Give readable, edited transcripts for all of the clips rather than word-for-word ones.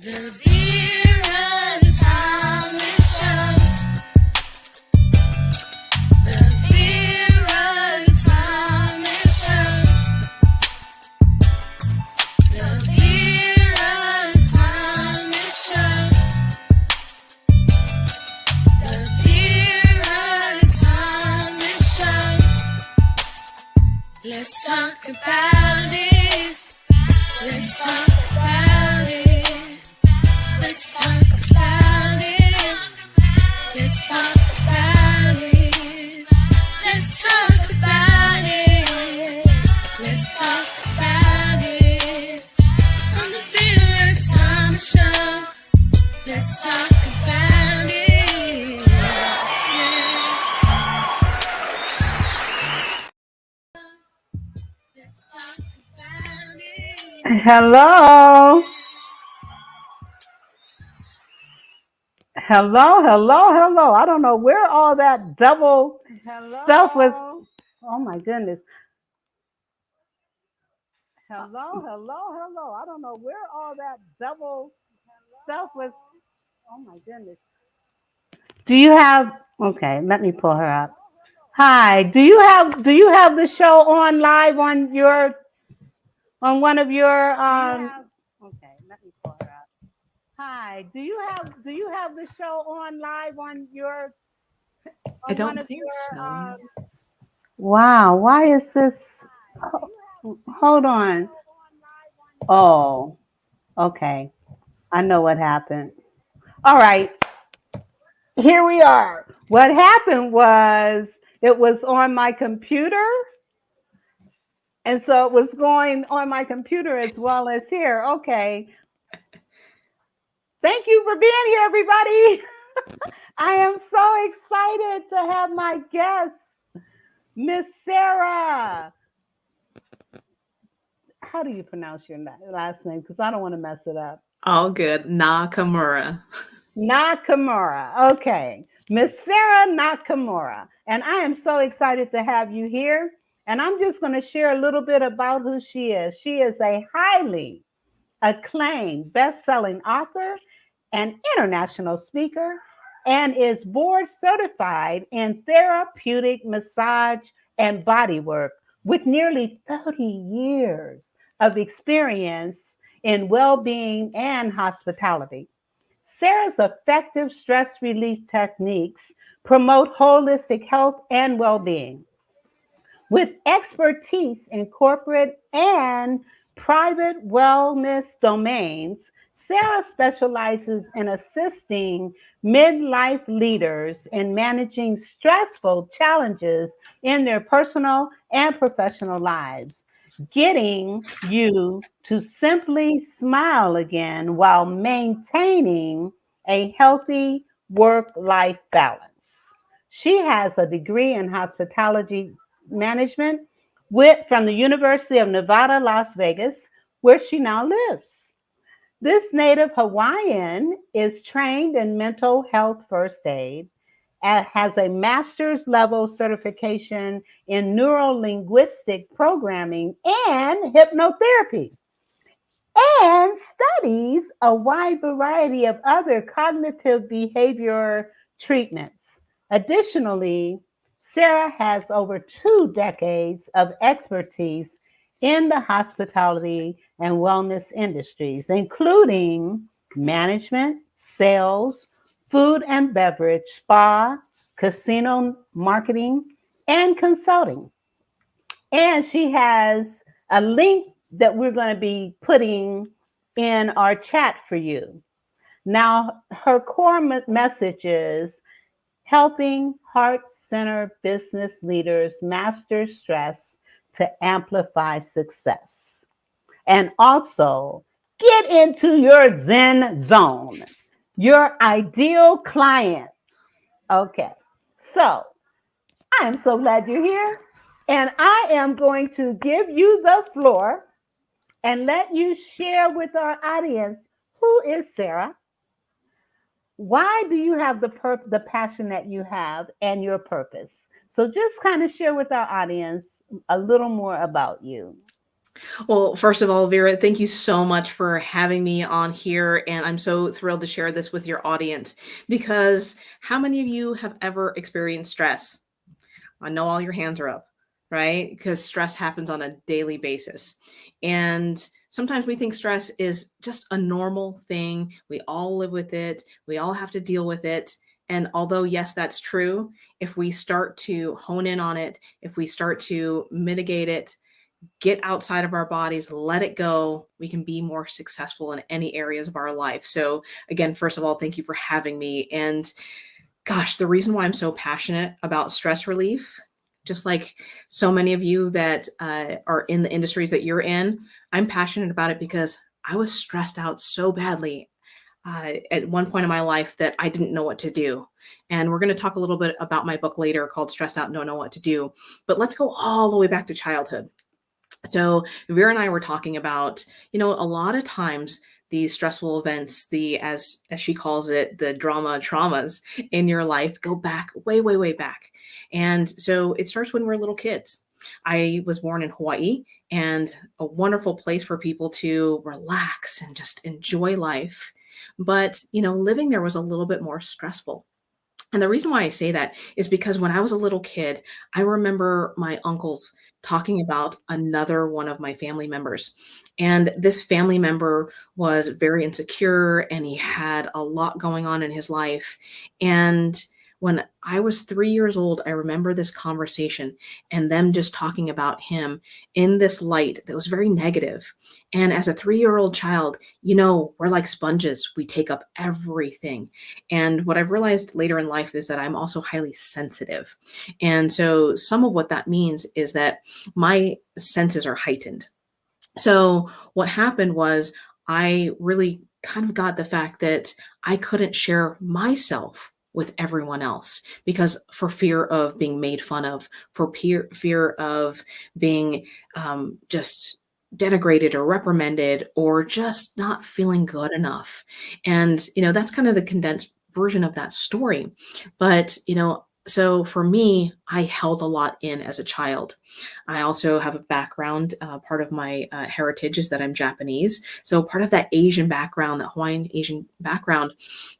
The Vera Thomas Show. The Vera Thomas Show. The Vera Thomas Show. The Vera Thomas Show. Let's talk about it. Let's talk about it. Let's talk about it. Let's talk about it. Let's talk about it. Let's talk about it. On the Vera Thomas Show. Let's talk about it. Let's talk about it. Hello. Hello. I don't know where all that double stuff was. Oh my goodness. Hello. I don't know where all that double stuff was. Oh my goodness. Do you have, okay, let me pull her up. Hi, do you have the show on live on one of your okay, let me pull her up. Hi, do you have the show on live on your I don't think so. Wow, why is this? Hold on. Oh, okay. I know what happened. All right. Here we are. What happened was it was on my computer. And so it was going on my computer as well as here. Okay. Thank you for being here, everybody. I am so excited to have my guest, Miss Sara. How do you pronounce your last name? Because I don't want to mess it up. All good. Nakamura. Nakamura. Okay. Miss Sara Nakamura. And I am so excited to have you here. And I'm just going to share a little bit about who she is. She is a highly acclaimed best-selling author and international speaker, and is board certified in therapeutic massage and bodywork with nearly 30 years of experience in well-being and hospitality. Sara's effective stress relief techniques promote holistic health and well-being. With expertise in corporate and private wellness domains, Sara specializes in assisting midlife leaders in managing stressful challenges in their personal and professional lives, getting you to simply smile again while maintaining a healthy work-life balance. She has a degree in hospitality management from the University of Nevada, Las Vegas, where she now lives. This native Hawaiian is trained in mental health first aid, has a master's level certification in neuro-linguistic programming and hypnotherapy, and studies a wide variety of other cognitive behavior treatments. Additionally, Sara has over 2 decades of expertise in the hospitality and wellness industries, including management, sales, food and beverage, spa, casino marketing, and consulting. And she has a link that we're going to be putting in our chat for you. Now, her core message is helping heart-centered business leaders master stress to amplify success. And also, get into your Zen zone, your ideal client. Okay, so I am so glad you're here. And I am going to give you the floor and let you share with our audience, who is Sara? Why do you have the passion that you have and your purpose? So just kind of share with our audience a little more about you. Well, first of all, Vera, thank you so much for having me on here. And I'm so thrilled to share this with your audience because how many of you have ever experienced stress? I know all your hands are up, right? Because stress happens on a daily basis. And sometimes we think stress is just a normal thing. We all live with it, we all have to deal with it. And although, yes, that's true, if we start to hone in on it, if we start to mitigate it, get outside of our bodies, let it go, we can be more successful in any areas of our life. So, again, first of all, thank you for having me. And gosh, the reason why I'm so passionate about stress relief, just like so many of you that are in the industries that you're in, I'm passionate about it because I was stressed out so badly at one point in my life that I didn't know what to do. And we're going to talk a little bit about my book later called Stressed Out and Don't Know What to Do. But let's go all the way back to childhood. So Vera and I were talking about, a lot of times these stressful events, the as she calls it, the drama traumas in your life go back way, way, way back. And so it starts when we're little kids. I was born in Hawaii and a wonderful place for people to relax and just enjoy life. But, living there was a little bit more stressful. And the reason why I say that is because when I was a little kid, I remember my uncles talking about another one of my family members. And this family member was very insecure and he had a lot going on in his life. And when I was 3 years old, I remember this conversation and them just talking about him in this light that was very negative. And as a 3-year-old child, we're like sponges, we take up everything. And what I've realized later in life is that I'm also highly sensitive. And so some of what that means is that my senses are heightened. So what happened was I really kind of got the fact that I couldn't share myself with everyone else because for fear of being made fun of, for fear of being just denigrated or reprimanded or just not feeling good enough. And, that's kind of the condensed version of that story. But, so for me, I held a lot in as a child. I also have a background, part of my heritage is that I'm Japanese. So part of that Asian background, that Hawaiian Asian background,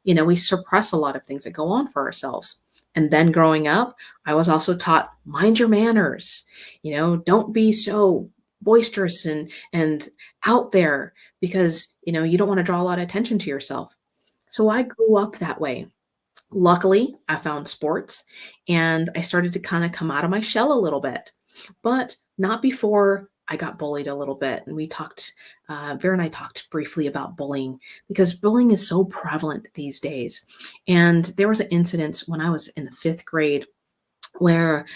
we suppress a lot of things that go on for ourselves. And then growing up, I was also taught mind your manners, don't be so boisterous and out there because, you don't want to draw a lot of attention to yourself. So I grew up that way. Luckily, I found sports and I started to kind of come out of my shell a little bit, but not before I got bullied a little bit. And Vera and I talked briefly about bullying because bullying is so prevalent these days. And there was an incident when I was in the fifth grade where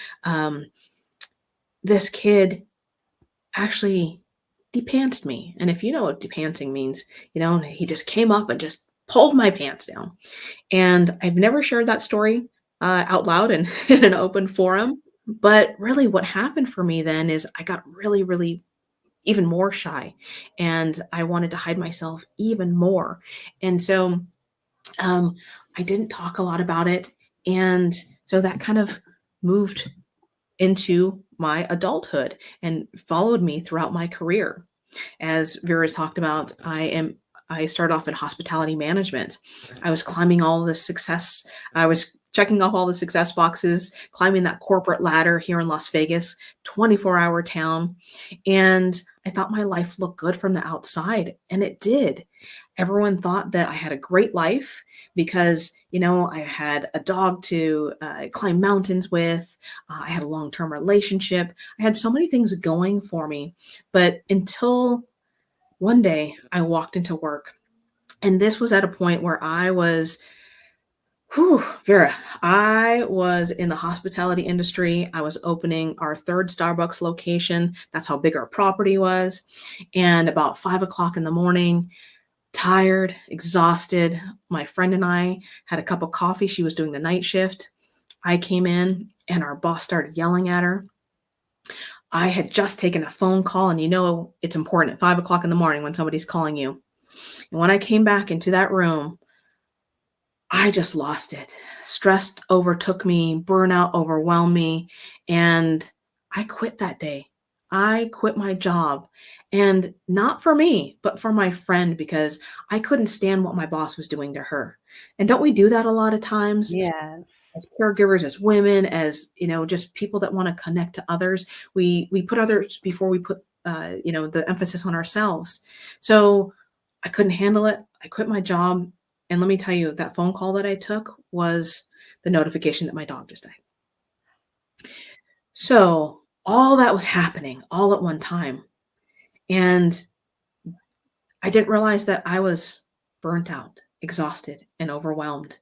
this kid actually depantsed me. And if you know what depantsing means, he just came up and just pulled my pants down. And I've never shared that story out loud and in an open forum. But really, what happened for me then is I got really, really even more shy and I wanted to hide myself even more. And so um, I didn't talk a lot about it. And so that kind of moved into my adulthood and followed me throughout my career. As Vera talked about, I started off in hospitality management. I was climbing all the success. I was checking off all the success boxes, climbing that corporate ladder here in Las Vegas, 24-hour town. And I thought my life looked good from the outside, and it did. Everyone thought that I had a great life because, I had a dog to climb mountains with. I had a long-term relationship. I had so many things going for me. But until one day I walked into work, and this was at a point where Vera, I was in the hospitality industry. I was opening our third Starbucks location. That's how big our property was. And about 5 o'clock in the morning, tired, exhausted, my friend and I had a cup of coffee. She was doing the night shift. I came in and our boss started yelling at her. I had just taken a phone call, and it's important at 5 o'clock in the morning when somebody's calling you. And when I came back into that room, I just lost it. Stress overtook me, burnout overwhelmed me, and I quit that day. I quit my job, and not for me, but for my friend, because I couldn't stand what my boss was doing to her. And don't we do that a lot of times Yes. as caregivers, as women, as, just people that want to connect to others? We put others before we put, the emphasis on ourselves. So I couldn't handle it. I quit my job. And let me tell you, that phone call that I took was the notification that my dog just died. So all that was happening all at one time. And I didn't realize that I was burnt out, exhausted, and overwhelmed.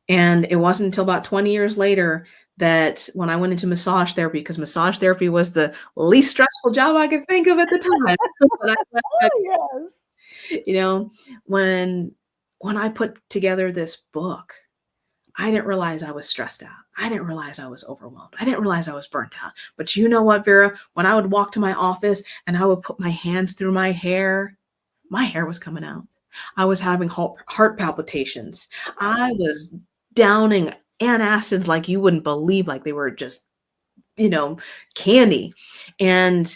And it wasn't until about 20 years later that when I went into massage therapy, because massage therapy was the least stressful job I could think of at the time. When I went back, Yes. you know, when when I put together this book, I didn't realize I was stressed out. I didn't realize I was overwhelmed. I didn't realize I was burnt out. But you know what, Vera? When I would walk to my office and I would put my hands through my hair was coming out. I was having heart palpitations. I was downing antacids like you wouldn't believe, like they were just, you know, candy. And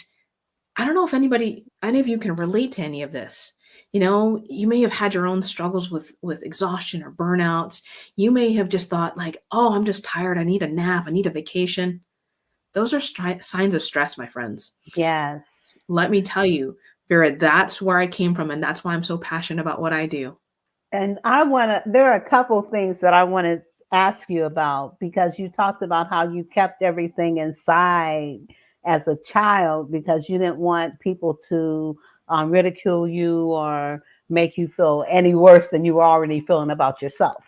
I don't know if any of you can relate to any of this. You may have had your own struggles with exhaustion or burnout. You may have just thought like, "Oh, I'm just tired. I need a nap. I need a vacation." Those are signs of stress, my friends. Yes. Let me tell you, Vera, that's where I came from, and that's why I'm so passionate about what I do. And there are a couple things that I want to ask you about, because you talked about how you kept everything inside as a child because you didn't want people to ridicule you or make you feel any worse than you were already feeling about yourself.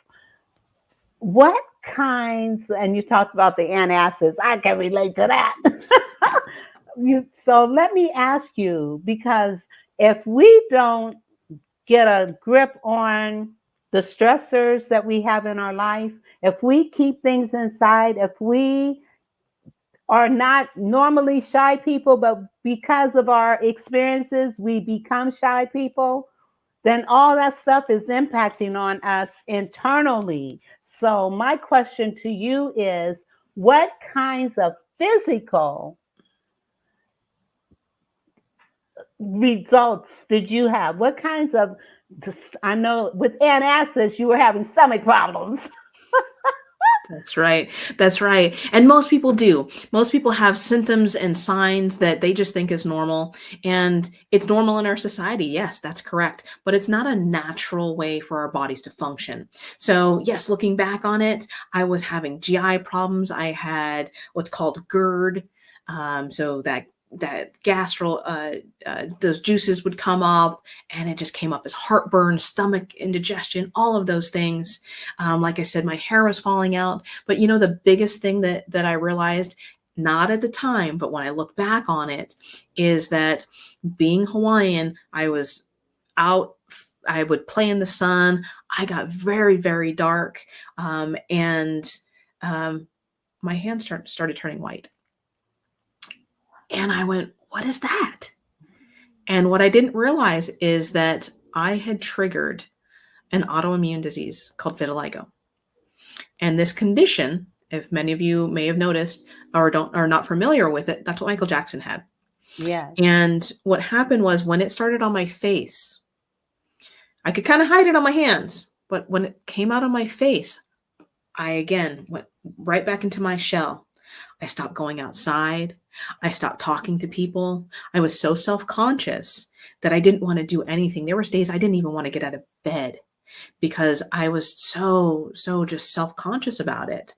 What kinds, and you talked about the antacids, I can relate to that. So let me ask you, because if we don't get a grip on the stressors that we have in our life, if we keep things inside, if we are not normally shy people, but because of our experiences, we become shy people, then all that stuff is impacting on us internally. So, my question to you is, what kinds of physical results did you have? What kinds of, I know with antacids, you were having stomach problems. That's right. That's right. And most people do. Most people have symptoms and signs that they just think is normal. And it's normal in our society. Yes, that's correct. But it's not a natural way for our bodies to function. So, yes, looking back on it, I was having GI problems. I had what's called GERD. So that gastral, those juices would come up, and it just came up as heartburn, stomach indigestion, all of those things. Like I said, my hair was falling out. But the biggest thing that I realized, not at the time, but when I look back on it, is that being Hawaiian, I was out. I would play in the sun. I got very, very dark, and my hands started turning white. And I went, "What is that?" And what I didn't realize is that I had triggered an autoimmune disease called vitiligo. And this condition, if many of you may have noticed or are not familiar with it, that's what Michael Jackson had. Yes. And what happened was, when it started on my face, I could kind of hide it on my hands, but when it came out on my face, I again went right back into my shell. I stopped going outside. I stopped talking to people. I was so self-conscious that I didn't want to do anything. There was days I didn't even want to get out of bed because I was so just self-conscious about it.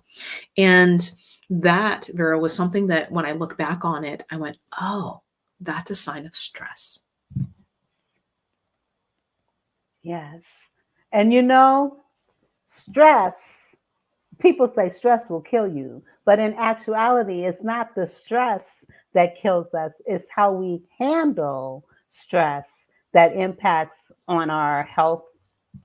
And that, Vera, was something that when I look back on it, I went, "Oh, that's a sign of stress." Yes. And stress, people say stress will kill you, but in actuality, it's not the stress that kills us, it's how we handle stress that impacts on our health,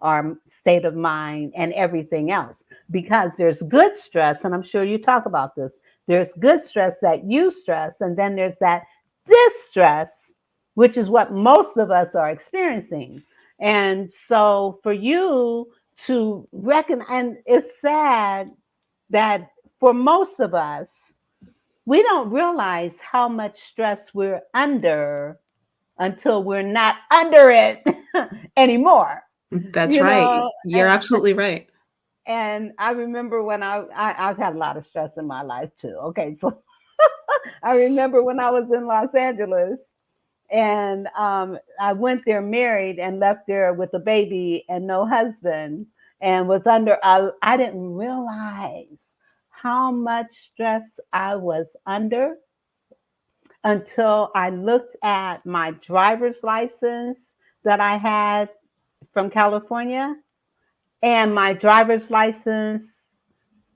our state of mind, and everything else. Because there's good stress, and I'm sure you talk about this. There's good stress that you stress, and then there's that distress, which is what most of us are experiencing. And so for you to reckon, and it's sad that for most of us, we don't realize how much stress we're under until we're not under it anymore. That's You right. know, You're absolutely right. and I remember when I've had a lot of stress in my life too. Okay, so I remember when I was in Los Angeles, and I went there married and left there with a baby and no husband, and was under. I didn't realize how much stress I was under until I looked at my driver's license that I had from California and my driver's license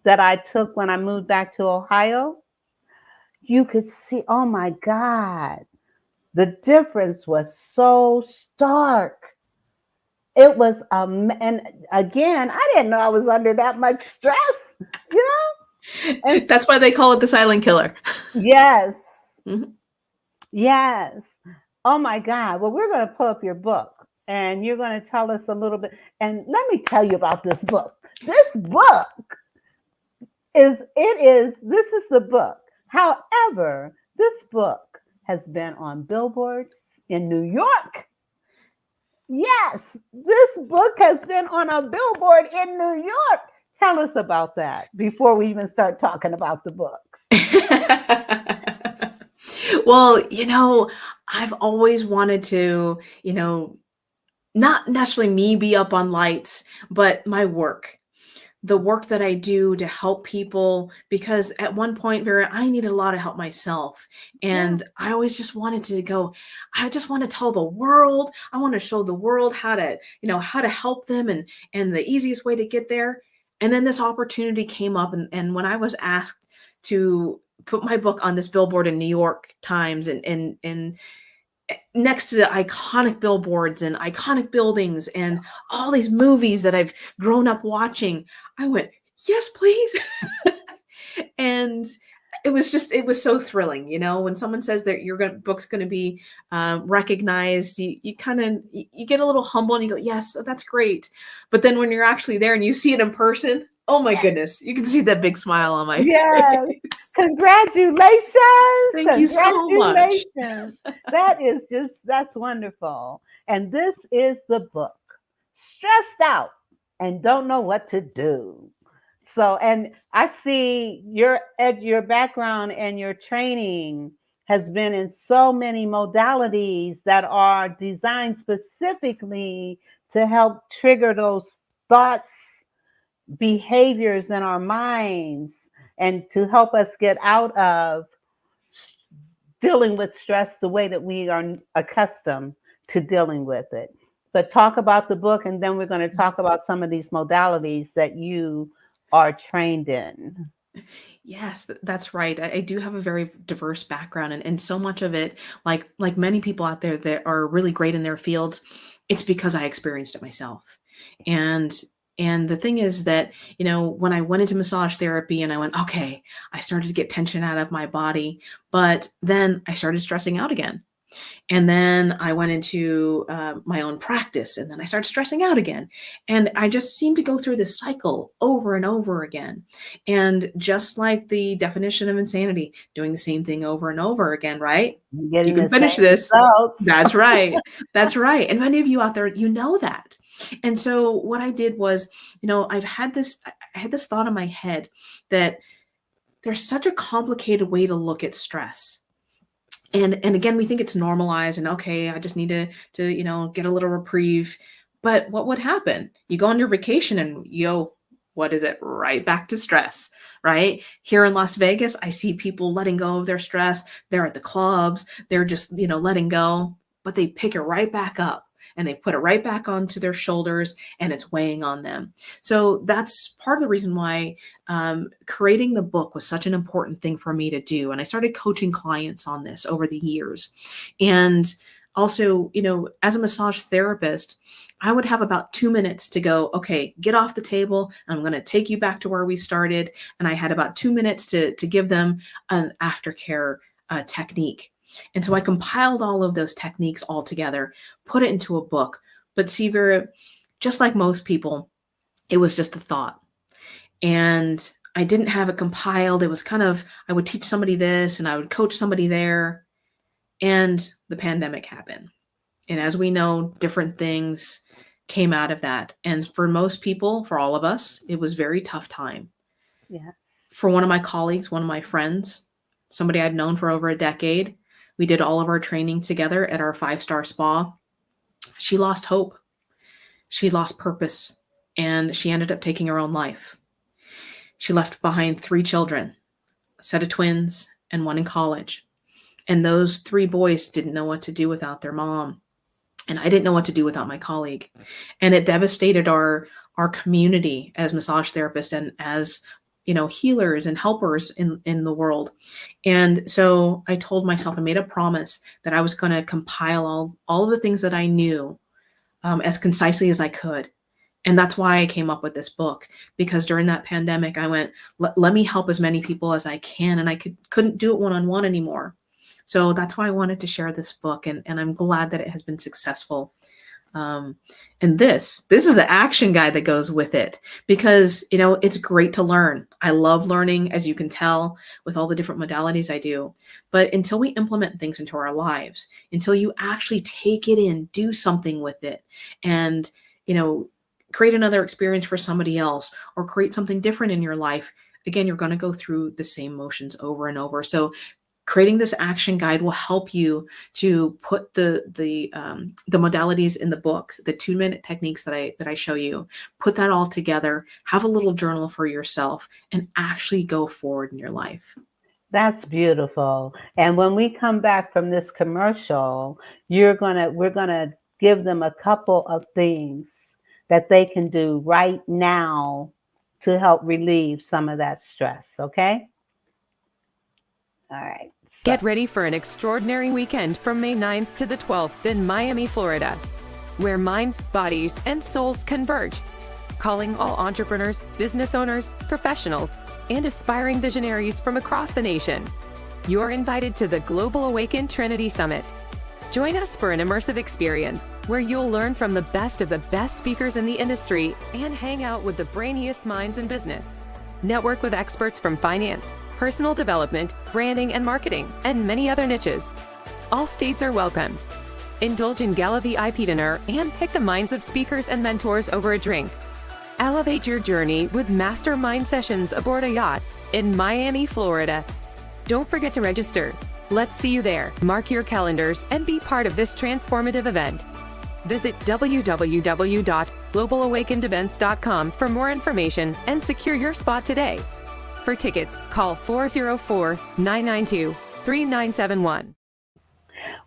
that I took when I moved back to Ohio. You could see, oh my God, the difference was so stark. It was, and again, I didn't know I was under that much stress, you know? And That's why they call it the silent killer. yes, Mhm. yes. Oh my God. Well, we're going to pull up your book and you're going to tell us a little bit. And let me tell you about this book. This book this is the book. However, this book has been on billboards in New York. Yes, this book has been on a billboard in New York. Tell us about that before we even start talking about the book. Well, I've always wanted to, not necessarily me be up on lights, but my work. The work that I do to help people, because at one point, Vera, I needed a lot of help myself. Yeah. And I always just wanted to go, I just want to tell the world, I want to show the world how to help them and the easiest way to get there. And then this opportunity came up. And when I was asked to put my book on this billboard in New York Times and next to the iconic billboards and iconic buildings and all these movies that I've grown up watching, I went, yes, please. And it was so thrilling, when someone says that book's going to be recognized, you kind of, you get a little humble and you go, yes, that's great. But then when you're actually there and you see it in person, oh my goodness, you can see that big smile on my Yes. face. Congratulations. Thank you so much. Congratulations. That's wonderful. And this is the book, Stressed Out and Don't Know What to Do. So, and I see your background and your training has been in so many modalities that are designed specifically to help trigger those thoughts, behaviors in our minds, and to help us get out of dealing with stress the way that we are accustomed to dealing with it. But talk about the book, and then we're going to talk about some of these modalities that you are trained in. Yes, that's right. I do have a very diverse background, and so much of it, like many people out there that are really great in their fields, it's because I experienced it myself. And and the thing is that, when I went into massage therapy and I went, okay, I started to get tension out of my body, but then I started stressing out again. And then I went into my own practice, and then I started stressing out again. And I just seemed to go through this cycle over and over again. And just like the definition of insanity, doing the same thing over and over again, right? You Getting can the finish same this. results. That's right. That's right. And many of you out there, you know that. And so what I did was, I had this thought in my head that there's such a complicated way to look at stress. And again, we think it's normalized and okay, I just need to get a little reprieve. But what would happen? You go on your vacation and what is it? Right back to stress, right? Here in Las Vegas, I see people letting go of their stress. They're at the clubs, they're just, letting go, but they pick it right back up and they put it right back onto their shoulders and it's weighing on them. So that's part of the reason why creating the book was such an important thing for me to do. And I started coaching clients on this over the years. And also, as a massage therapist, I would have about 2 minutes to go, okay, get off the table. I'm going to take you back to where we started. And I had about 2 minutes to give them an aftercare technique. And so I compiled all of those techniques all together, put it into a book. But see, Vera, just like most people, it was just a thought. And I didn't have it compiled. It was kind of, I would teach somebody this and I would coach somebody there. And the pandemic happened. And as we know, different things came out of that. And for most people, for all of us, it was a very tough time. Yeah. For one of my colleagues, one of my friends, somebody I'd known for over a decade, we did all of our training together at our 5-star spa. She lost hope. She lost purpose, and she ended up taking her own life. She left behind 3 children, a set of twins, and one in college. And those 3 boys didn't know what to do without their mom. And I didn't know what to do without my colleague. And it devastated our community as massage therapists and as, healers and helpers in the world. And so I told myself, I made a promise that I was going to compile all of the things that I knew as concisely as I could. And that's why I came up with this book, because during that pandemic, I went, let me help as many people as I can. And I couldn't do it one-on-one anymore. So that's why I wanted to share this book. And I'm glad that it has been successful. And this is the action guide that goes with it, because, it's great to learn. I love learning, as you can tell, with all the different modalities I do. But until we implement things into our lives, until you actually take it in, do something with it, and, create another experience for somebody else or create something different in your life, again, you're going to go through the same motions over and over. So creating this action guide will help you to put the modalities in the book, the 2-minute techniques that I show you, put that all together, have a little journal for yourself, and actually go forward in your life. That's beautiful. And when we come back from this commercial, we're gonna give them a couple of things that they can do right now to help relieve some of that stress. Okay? All right. Get ready for an extraordinary weekend from May 9th to the 12th in Miami, Florida, where minds, bodies, and souls converge. Calling all entrepreneurs, business owners, professionals, and aspiring visionaries from across the nation. You're invited to the Global Awaken Trinity Summit. Join us for an immersive experience where you'll learn from the best of the best speakers in the industry and hang out with the brainiest minds in business. Network with experts from finance, personal development, branding and marketing, and many other niches. All states are welcome. Indulge in gala VIP dinner and pick the minds of speakers and mentors over a drink. Elevate your journey with mastermind sessions aboard a yacht in Miami, Florida. Don't forget to register. Let's see you there. Mark your calendars and be part of this transformative event. Visit www.globalawakenedevents.com for more information and secure your spot today. For tickets, call 404-992-3971.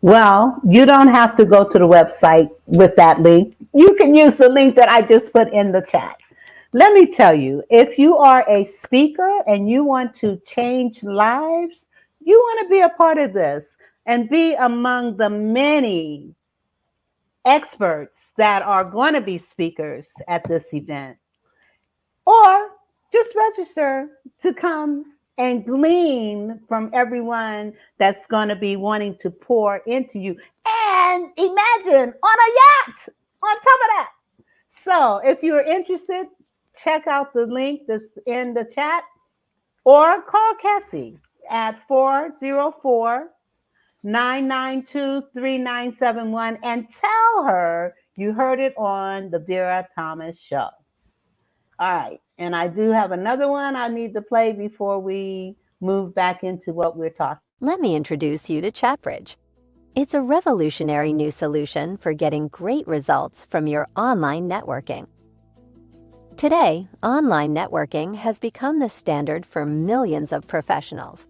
Well, you don't have to go to the website with that link. You can use the link that I just put in the chat. Let me tell you, if you are a speaker and you want to change lives, you want to be a part of this and be among the many experts that are going to be speakers at this event. Or just register to come and glean from everyone that's going to be wanting to pour into you. And imagine on a yacht on top of that. So if you're interested, check out the link that's in the chat or call Cassie at 404-992-3971 and tell her you heard it on the Vera Thomas Show. All right. And I do have another one I need to play before we move back into what we're talking. Let me introduce you to ChatBridge. It's a revolutionary new solution for getting great results from your online networking. Today, online networking has become the standard for millions of professionals.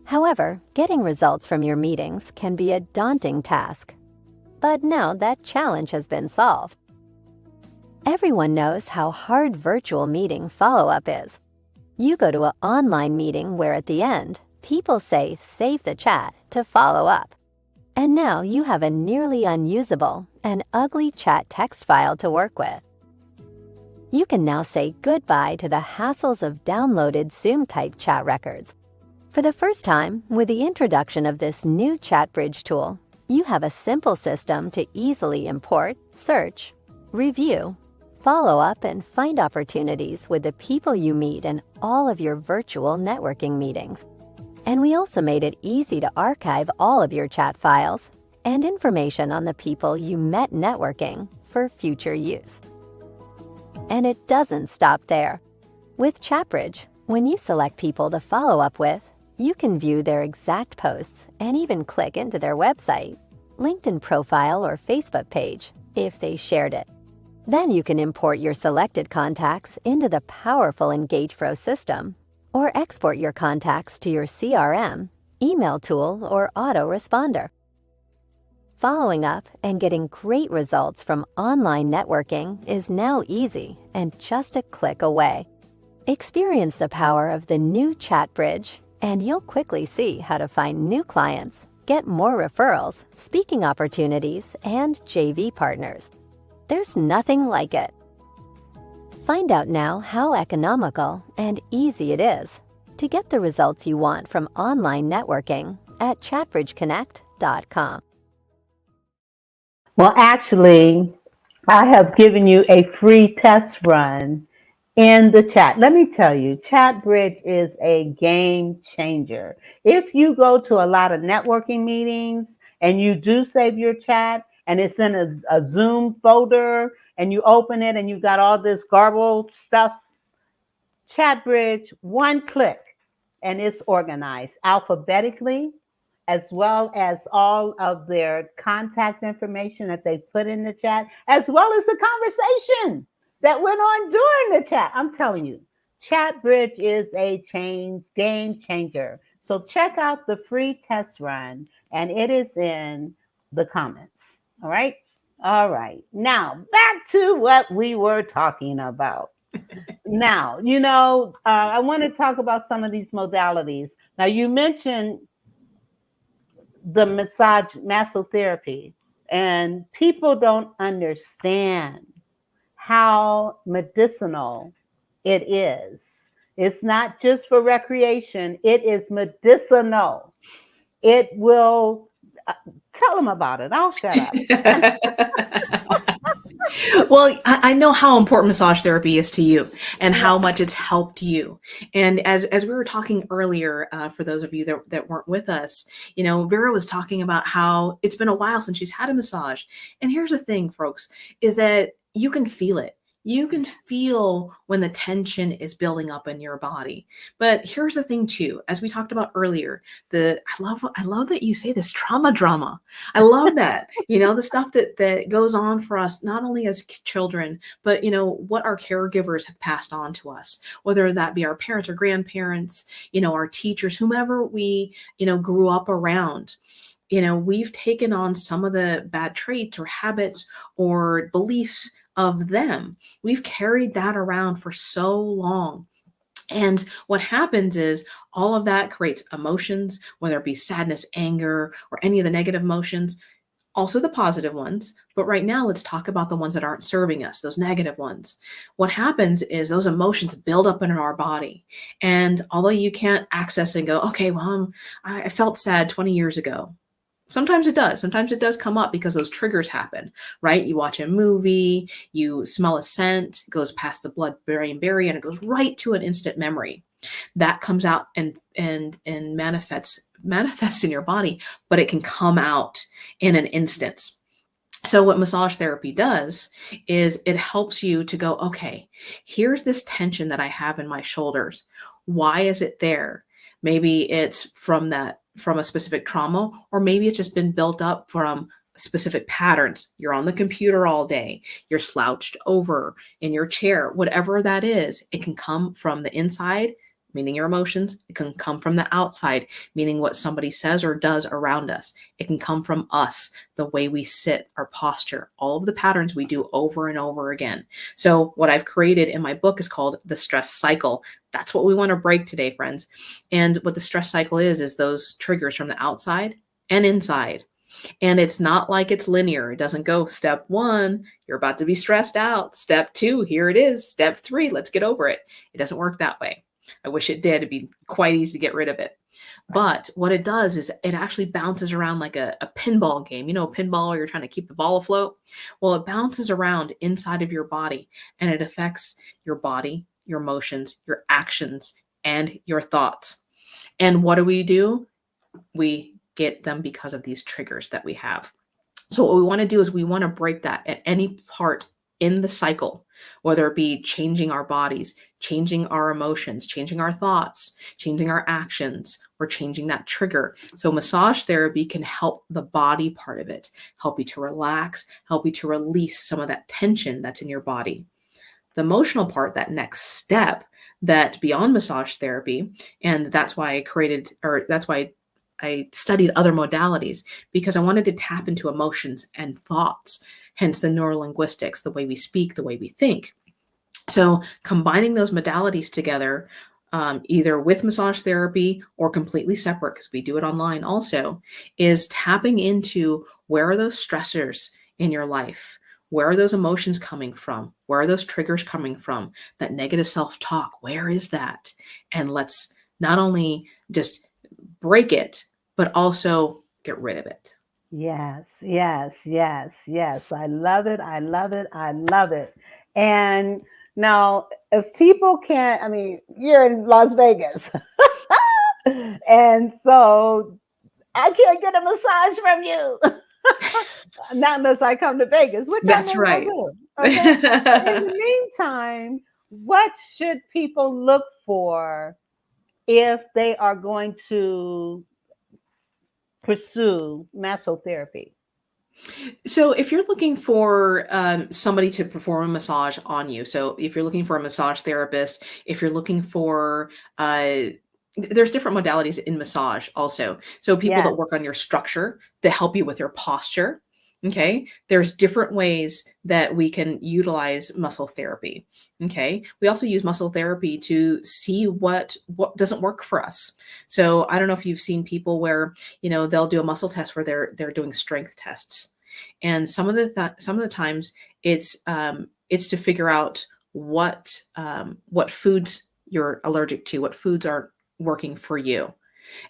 However, getting results from your meetings can be a daunting task. But now that challenge has been solved. Everyone knows how hard virtual meeting follow-up is. You go to an online meeting where at the end, people say save the chat to follow up. And now you have a nearly unusable and ugly chat text file to work with. You can now say goodbye to the hassles of downloaded Zoom-type chat records. For the first time, with the introduction of this new ChatBridge tool, you have a simple system to easily import, search, review, follow up and find opportunities with the people you meet in all of your virtual networking meetings. And we also made it easy to archive all of your chat files and information on the people you met networking for future use. And it doesn't stop there. With ChatBridge, when you select people to follow up with, you can view their exact posts and even click into their website, LinkedIn profile, or Facebook page if they shared it. Then you can import your selected contacts into the powerful EngagePro system, or export your contacts to your CRM, email tool, or autoresponder. Following up and getting great results from online networking is now easy and just a click away. Experience the power of the new ChatBridge, and you'll quickly see how to find new clients, get more referrals, speaking opportunities, and JV partners. There's nothing like it. Find out now how economical and easy it is to get the results you want from online networking at chatbridgeconnect.com. Well, actually, I have given you a free test run in the chat. Let me tell you, ChatBridge is a game changer. If you go to a lot of networking meetings and you do save your chat and it's in a Zoom folder and you open it and you've got all this garbled stuff, ChatBridge, one click, and it's organized alphabetically, as well as all of their contact information that they put in the chat, as well as the conversation that went on during the chat. I'm telling you, ChatBridge is a game changer. So check out the free test run, and it is in the comments. All right. All right. Now back to what we were talking about. Now, I want to talk about some of these modalities. Now, you mentioned the massotherapy, and people don't understand how medicinal it is. It's not just for recreation. It is medicinal. It will tell them about it. I'll shut up. Well, I know how important massage therapy is to you and how much it's helped you. And as we were talking earlier, for those of you that weren't with us, Vera was talking about how it's been a while since she's had a massage. And here's the thing, folks, is that you can feel it. You can feel when the tension is building up in your body. But here's the thing too, as we talked about earlier, I love that you say this trauma drama. I love that, the stuff that goes on for us, not only as children, but what our caregivers have passed on to us, whether that be our parents or grandparents, our teachers, whomever we, grew up around. We've taken on some of the bad traits or habits or beliefs of them. We've carried that around for so long. And what happens is all of that creates emotions, whether it be sadness, anger, or any of the negative emotions, also the positive ones. But right now, let's talk about the ones that aren't serving us, those negative ones. What happens is those emotions build up in our body. And although you can't access and go, okay, well, I felt sad 20 years ago. Sometimes it does. Sometimes it does come up because those triggers happen, right? You watch a movie, you smell a scent, it goes past the blood-brain barrier, and it goes right to an instant memory. That comes out and manifests in your body, but it can come out in an instant. So what massage therapy does is it helps you to go, okay, here's this tension that I have in my shoulders. Why is it there? Maybe it's from a specific trauma, or maybe it's just been built up from specific patterns. You're on the computer all day, you're slouched over in your chair, whatever that is, it can come from the inside, meaning your emotions. It can come from the outside, meaning what somebody says or does around us. It can come from us, the way we sit, our posture, all of the patterns we do over and over again. So what I've created in my book is called the stress cycle. That's what we want to break today, friends. And what the stress cycle is those triggers from the outside and inside. And it's not like it's linear. It doesn't go step 1, you're about to be stressed out. Step 2, here it is. Step 3, let's get over it. It doesn't work that way. I wish it did. It'd be quite easy to get rid of it. But what it does is it actually bounces around like a pinball game. You know, a pinball where you're trying to keep the ball afloat? Well, it bounces around inside of your body and it affects your body, your emotions, your actions, and your thoughts. And what do? We get them because of these triggers that we have. So what we want to do is we want to break that at any part in the cycle, whether it be changing our bodies, changing our emotions, changing our thoughts, changing our actions, or changing that trigger. So massage therapy can help the body part of it, help you to relax, help you to release some of that tension that's in your body. The emotional part, that next step, that beyond massage therapy, and that's why I studied other modalities, because I wanted to tap into emotions and thoughts, hence the neurolinguistics, the way we speak, the way we think. So combining those modalities together, either with massage therapy or completely separate, because we do it online also, is tapping into where are those stressors in your life? Where are those emotions coming from? Where are those triggers coming from? That negative self-talk, where is that? And let's not only just break it, but also get rid of it. Yes, yes, yes, yes. I love it. I love it. I love it. And now, if people can't, I mean, you're in Las Vegas. And so I can't get a massage from you. Not unless I come to Vegas, which I That's may well right. do. Okay. But in the meantime, what should people look for if they are going to pursue massotherapy? So if you're looking for somebody to perform a massage on you, so if you're looking for a massage therapist, if you're looking for there's different modalities in massage also. So people that Yes. work on your structure, that help you with your posture. Okay. There's different ways that we can utilize muscle therapy. Okay. We also use muscle therapy to see what doesn't work for us. So I don't know if you've seen people where, they'll do a muscle test where they're doing strength tests. And some of the times it's to figure out what foods you're allergic to, what foods aren't working for you.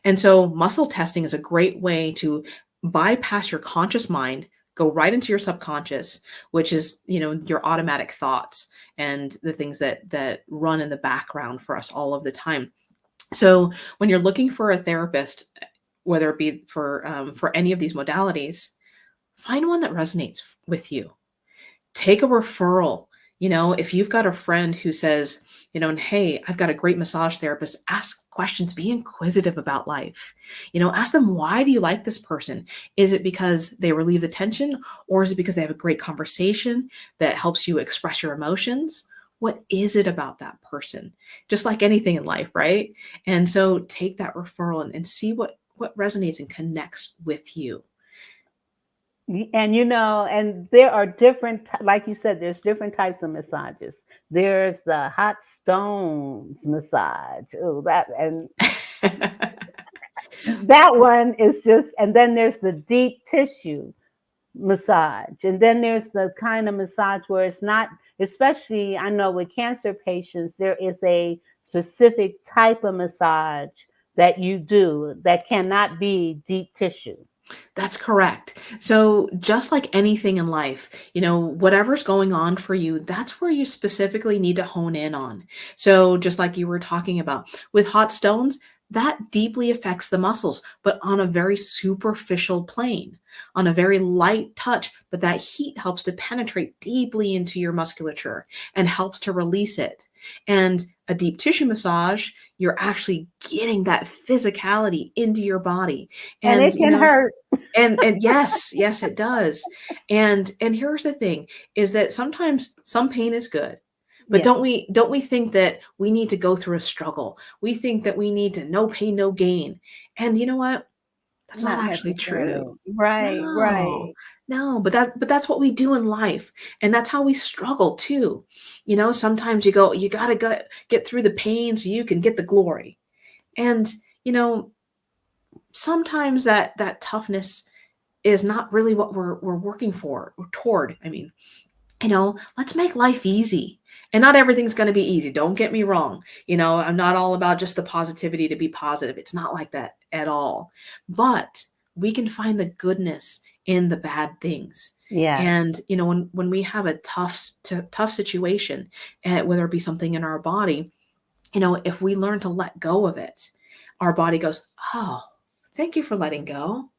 And so muscle testing is a great way to bypass your conscious mind, go right into your subconscious, which is, your automatic thoughts and the things that run in the background for us all of the time. So when you're looking for a therapist, whether it be for any of these modalities, find one that resonates with you. Take a referral. If you've got a friend who says, and hey, I've got a great massage therapist, ask questions, be inquisitive about life. Ask them, why do you like this person? Is it because they relieve the tension, or is it because they have a great conversation that helps you express your emotions? What is it about that person? Just like anything in life, right? And so take that referral and see what resonates and connects with you. And and there are different, like you said, there's different types of massages. There's the hot stones massage. Oh, that one is just, and then there's the deep tissue massage. And then there's the kind of massage where it's not, especially I know with cancer patients, there is a specific type of massage that you do that cannot be deep tissue. That's correct. So just like anything in life, whatever's going on for you, that's where you specifically need to hone in on. So just like you were talking about with hot stones, that deeply affects the muscles, but on a very superficial plane, on a very light touch, but that heat helps to penetrate deeply into your musculature and helps to release it. And a deep tissue massage, you're actually getting that physicality into your body. And it can hurt. And yes, it does. And here's the thing is that sometimes some pain is good. But don't we think that we need to go through a struggle? We think that we need to no pain, no gain. And you know what? That's not actually true. Right, right. No, but that's what we do in life. And that's how we struggle too. Sometimes you gotta get through the pain so you can get the glory. And, sometimes that toughness is not really what we're working for or toward. I mean, let's make life easy. And not everything's going to be easy. Don't get me wrong. I'm not all about just the positivity to be positive. It's not like that at all. But we can find the goodness in the bad things. Yes. And, when we have a tough situation, whether it be something in our body, if we learn to let go of it, our body goes, oh, thank you for letting go.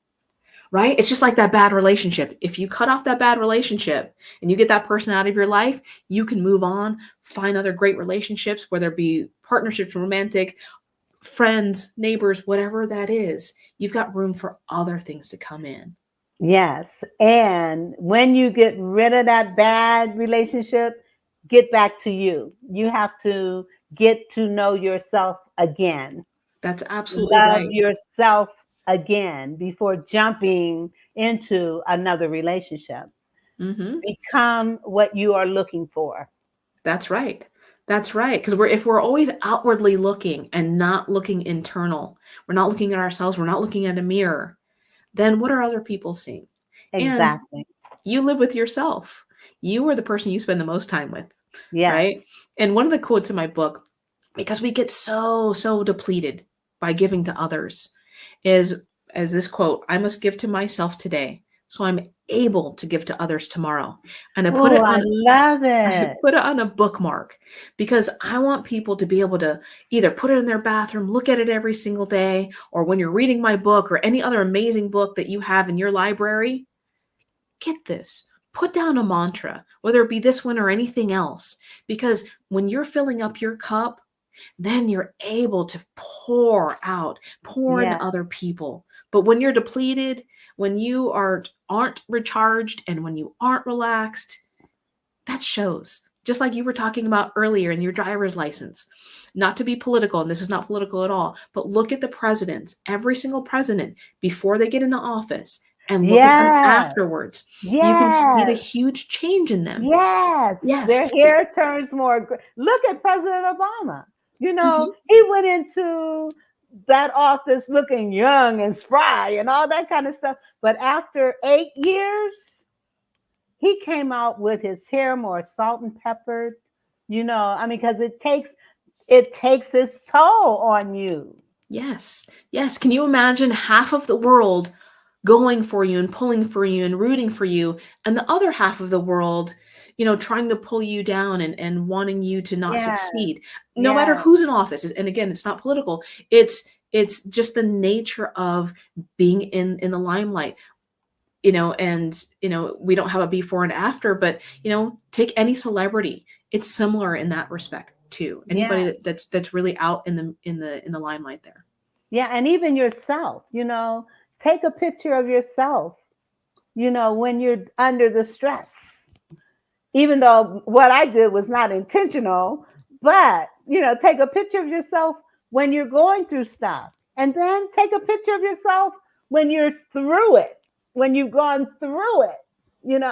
Right? It's just like that bad relationship. If you cut off that bad relationship and you get that person out of your life, you can move on, find other great relationships, whether it be partnerships, romantic, friends, neighbors, whatever that is. You've got room for other things to come in. Yes. And when you get rid of that bad relationship, get back to you. You have to get to know yourself again. That's absolutely Love right. yourself again before jumping into another relationship. Mm-hmm. Become what you are looking for. That's right. That's right. Because if we're always outwardly looking and not looking internal, we're not looking at ourselves, we're not looking at a mirror, then what are other people seeing? Exactly. And you live with yourself. You are the person you spend the most time with. Yes. Right? And one of the quotes in my book, because we get so depleted by giving to others, is as this quote, I must give to myself today, so I'm able to give to others tomorrow. And I put Oh, it I on love I it. put it on a bookmark because I want people to be able to either put it in their bathroom, look at it every single day, or when you're reading my book or any other amazing book that you have in your library, get this. Put down a mantra, whether it be this one or anything else, because when you're filling up your cup, then you're able to pour into Yes. other people. But when you're depleted, when you aren't recharged, and when you aren't relaxed, that shows. Just like you were talking about earlier in your driver's license. Not to be political, and this is not political at all, but look at the presidents, every single president, before they get into office, and look at them Yes. afterwards. You can see the Yes. huge change in them. Yes. Yes. Their hair turns more. Look at President Obama. He went into that office looking young and spry and all that kind of stuff. But after 8 years, he came out with his hair more salt and peppered. Because it takes its toll on you. Yes. Yes. Can you imagine half of the world going for you and pulling for you and rooting for you, and the other half of the world, trying to pull you down and wanting you to not Yes. succeed, no matter who's in office? And again, it's not political. It's just the nature of being in the limelight. And we don't have a before and after, but take any celebrity. It's similar in that respect too. Anybody that's really out in the limelight there. Yeah, and even yourself, take a picture of yourself, when you're under the stress. Even though what I did was not intentional, but take a picture of yourself when you're going through stuff. And then take a picture of yourself when you're through it, when you've gone through it,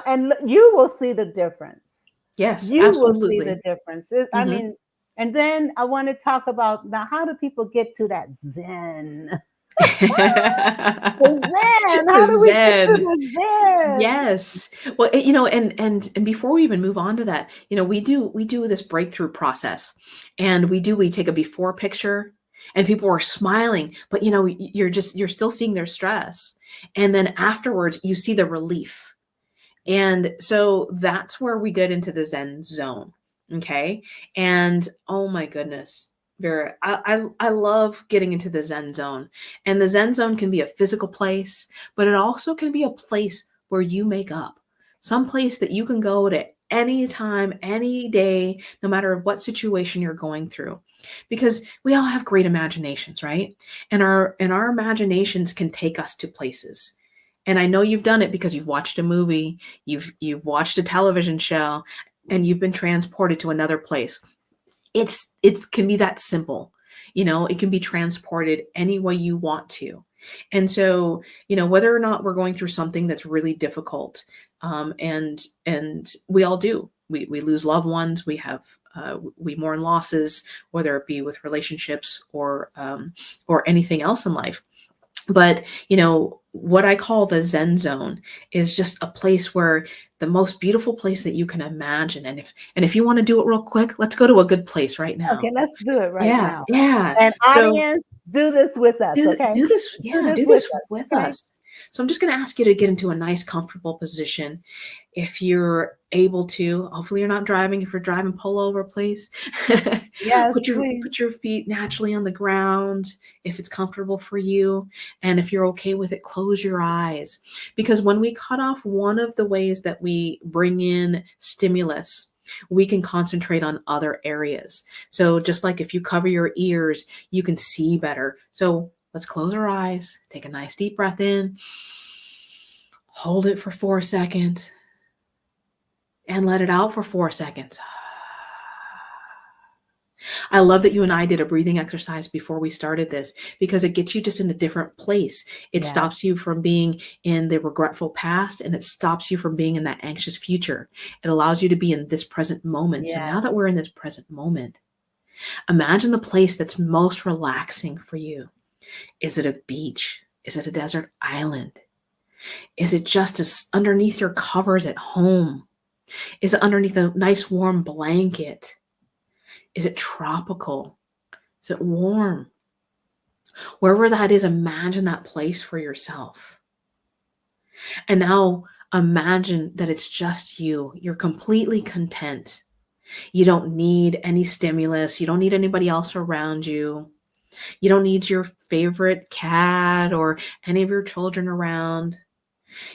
and you will see the difference. Yes, You absolutely. will see the difference. I mean, and then I want to talk about now, how do people get to that Zen? The Zen. How do we get to the Zen? Yes. Well, and before we even move on to that, we do this breakthrough process, and we take a before picture, and people are smiling, but you're still seeing their stress, and then afterwards you see the relief. And so that's where we get into the Zen zone. Okay. And oh my goodness, Vera, I love getting into the Zen zone. And the Zen zone can be a physical place, but it also can be a place where you make up. Some place that you can go to any time, any day, no matter what situation you're going through. Because we all have great imaginations, right? And our imaginations can take us to places. And I know you've done it because you've watched a movie, you've watched a television show, and you've been transported to another place. It can be that simple. It can be transported any way you want to. And so, whether or not we're going through something that's really difficult, and we all do, we lose loved ones, we mourn losses, whether it be with relationships or anything else in life. But, what I call the Zen zone is just a place where the most beautiful place that you can imagine. And if you want to do it real quick, let's go to a good place right Okay, now. let's do it right Yeah, now. yeah. And So audience, do this with us, okay? do this, Do yeah, this do with this us, with okay? us. So I'm just going to ask you to get into a nice, comfortable position. If you're able to, hopefully you're not driving. If you're driving, pull over, please. Yes, put your please. put your feet naturally on the ground if it's comfortable for you. And if you're okay with it, close your eyes. Because when we cut off one of the ways that we bring in stimulus, we can concentrate on other areas. So just like if you cover your ears, you can see better. So let's close our eyes, take a nice deep breath in, hold it for 4 seconds, and let it out for 4 seconds. I love that you and I did a breathing exercise before we started this because it gets you just in a different place. It Yeah. stops you from being in the regretful past, and it stops you from being in that anxious future. It allows you to be in this present moment. So Yeah. now that we're in this present moment, imagine the place that's most relaxing for you. Is it a beach? Is it a desert island? Is it just underneath your covers at home? Is it underneath a nice warm blanket? Is it tropical? Is it warm? Wherever that is, imagine that place for yourself. And now imagine that it's just you. You're completely content. You don't need any stimulus. You don't need anybody else around you. You don't need your favorite cat or any of your children around.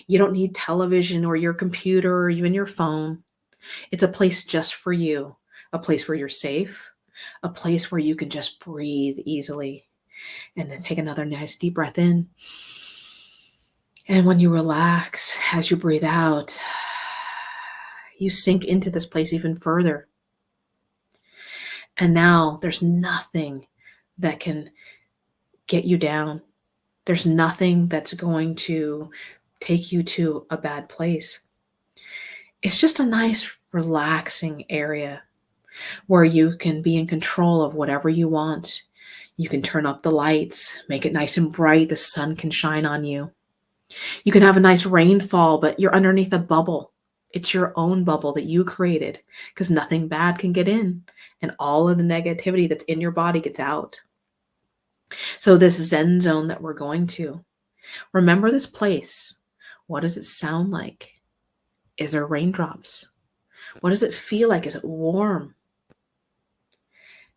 You don't need television or your computer or even your phone. It's a place just for you, a place where you're safe, a place where you can just breathe easily. And then take another nice deep breath in. And when you relax, as you breathe out, you sink into this place even further. And now there's nothing that can get you down. There's nothing that's going to take you to a bad place. It's just a nice, relaxing area where you can be in control of whatever you want. You can turn up the lights, make it nice and bright. The sun can shine on you. You can have a nice rainfall, but you're underneath a bubble. It's your own bubble that you created because nothing bad can get in and all of the negativity that's in your body gets out. So this Zen zone that we're going to, remember this place. What does it sound like? Is there raindrops? What does it feel like? Is it warm?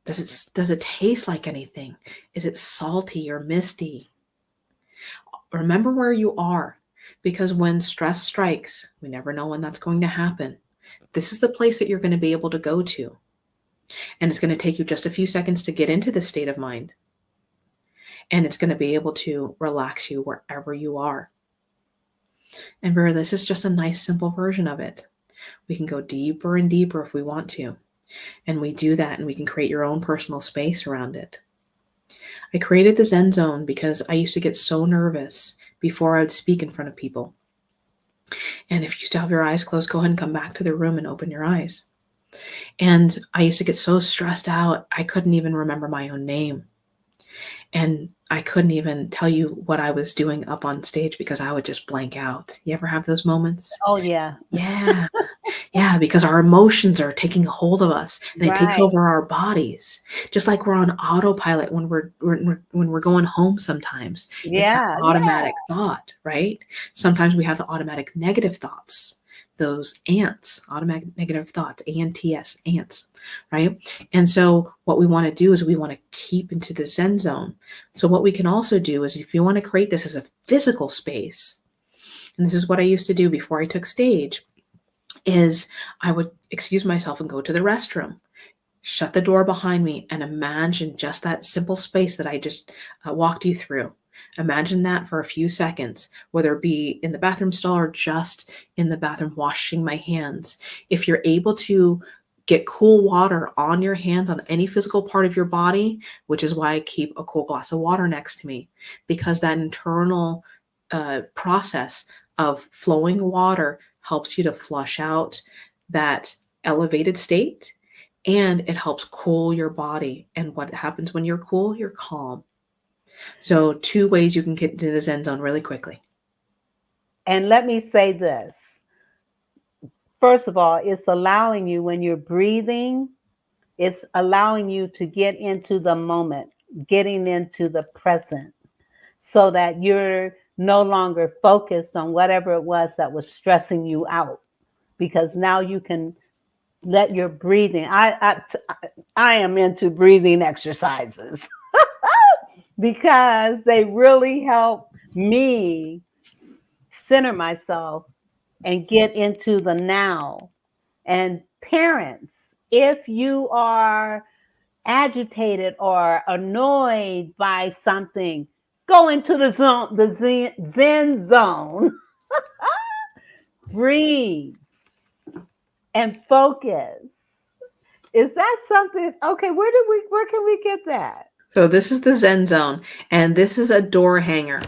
Does it taste like anything? Is it salty or misty? Remember where you are, because when stress strikes, we never know when that's going to happen. This is the place that you're going to be able to go to. And it's going to take you just a few seconds to get into this state of mind. And it's going to be able to relax you wherever you are. And Vera, this is just a nice, simple version of it. We can go deeper and deeper if we want to. And we do that, and we can create your own personal space around it. I created the Zen zone because I used to get so nervous before I would speak in front of people. And if you still have your eyes closed, go ahead and come back to the room and open your eyes. And I used to get so stressed out, I couldn't even remember my own name. And I couldn't even tell you what I was doing up on stage because I would just blank out. You ever have those moments? Oh, yeah. Yeah. Yeah, because our emotions are taking a hold of us and it takes Right. over our bodies. Just like we're on autopilot when we're going home sometimes. It's that Yeah. automatic thought, right? Sometimes we have the automatic negative thoughts, those ants, automatic negative thoughts, ANTS, ants, right? And so what we want to do is we want to keep into the Zen zone. So what we can also do is if you want to create this as a physical space, and this is what I used to do before I took stage, is I would excuse myself and go to the restroom, shut the door behind me, and imagine just that simple space that I just walked you through. Imagine that for a few seconds, whether it be in the bathroom stall or just in the bathroom washing my hands. If you're able to get cool water on your hands on any physical part of your body, which is why I keep a cool glass of water next to me, because that internal process of flowing water helps you to flush out that elevated state, and it helps cool your body. And what happens when you're cool? You're calm. So 2 ways you can get into the Zen zone really quickly. And let me say this. First of all, it's allowing you, when you're breathing, it's allowing you to get into the moment, getting into the present, so that you're no longer focused on whatever it was that was stressing you out, because now you can let your breathing. I am into breathing exercises because they really help me center myself and get into the now. And parents, if you are agitated or annoyed by something, go into the zone, the Zen zone, breathe and focus. Is that something? Okay, where can we get that? So this is the Zen zone, and this is a door hanger.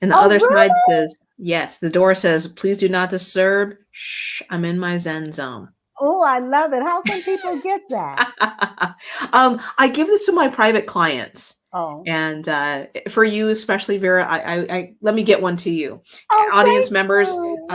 And the Oh, other side really? says, yes, the door says, please do not disturb. Shh, I'm in my Zen zone. Oh, I love it. How can people get that? I give this to my private clients. Oh, And for you, especially Vera, I let me get one to you. oh, Audience thank members, you.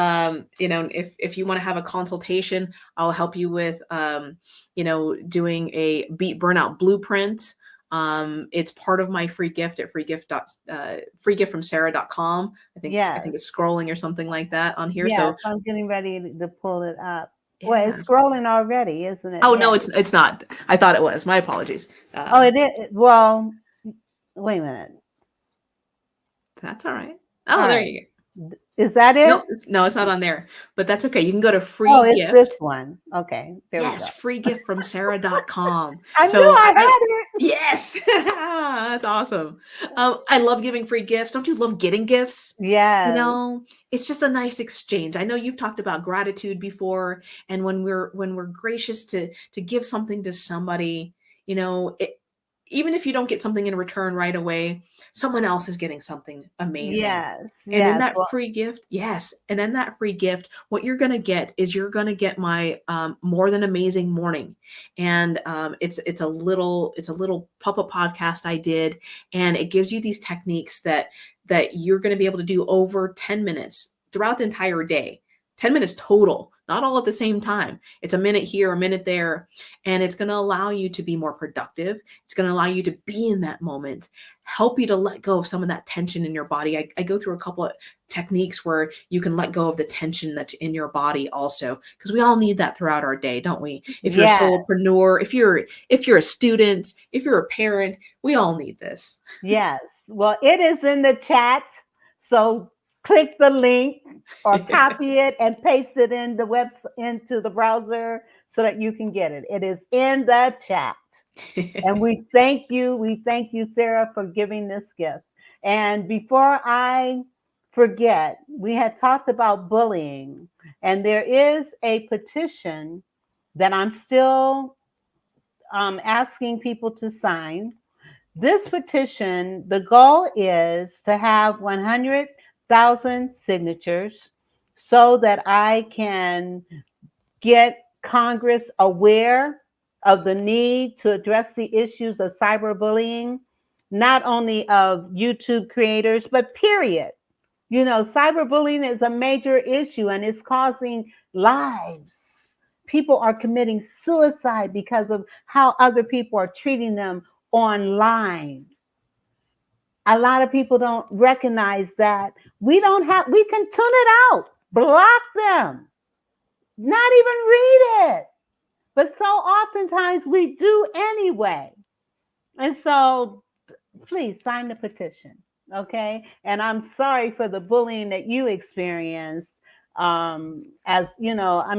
if you want to have a consultation, I'll help you with, doing a beat burnout blueprint. It's part of my free gift at freegiftfromsara.com. I think Yes, it's scrolling or something like that on here. yes. So I'm getting ready to pull it up. Well, it's yes. scrolling already, isn't it? Oh Yeah. no, it's not. I thought it was. My apologies. Oh, it is. Well, wait a minute. That's all right. All Oh, there right. you go. Is that No, it? it's not on there, but that's okay. You can go to Oh, free it's this gift. one. Okay, there we go. Yes, freegiftfromsara.com. I knew So I had it. yes, that's awesome. I love giving free gifts. Don't you love getting gifts? You Yes, know, it's just a nice exchange. I know you've talked about gratitude before, and when we're gracious to give something to somebody, even if you don't get something in return right away, someone else is getting something amazing. yes, And in yes. that Well, free gift, yes. And in that free gift, what you're going to get is you're going to get my more than amazing morning. And it's a little pop-up podcast I did, and it gives you these techniques that you're going to be able to do over 10 minutes throughout the entire day. 10 minutes total, not all at the same time. It's a minute here, a minute there, and it's going to allow you to be more productive. It's going to allow you to be in that moment, help you to let go of some of that tension in your body. I go through a couple of techniques where you can let go of the tension that's in your body also, because we all need that throughout our day, don't we? If you're a yes, solopreneur, if you're a student, if you're a parent, we all need this. yes. Well, it is in the chat. So click the link or copy it and paste it in the into the browser so that you can get it. It is in the chat. And we thank you. We thank you, Sarah, for giving this gift. And before I forget, we had talked about bullying, and there is a petition that I'm still asking people to sign. This petition, the goal is to have 100,000 signatures so that I can get Congress aware of the need to address the issues of cyberbullying, not only of YouTube creators, but period. Cyberbullying is a major issue and it's causing lives. People are committing suicide because of how other people are treating them online. A lot of people don't recognize that we can tune it out, block them, not even read it. But so oftentimes we do anyway. And so please sign the petition. Okay. And I'm sorry for the bullying that you experienced. As you know, oh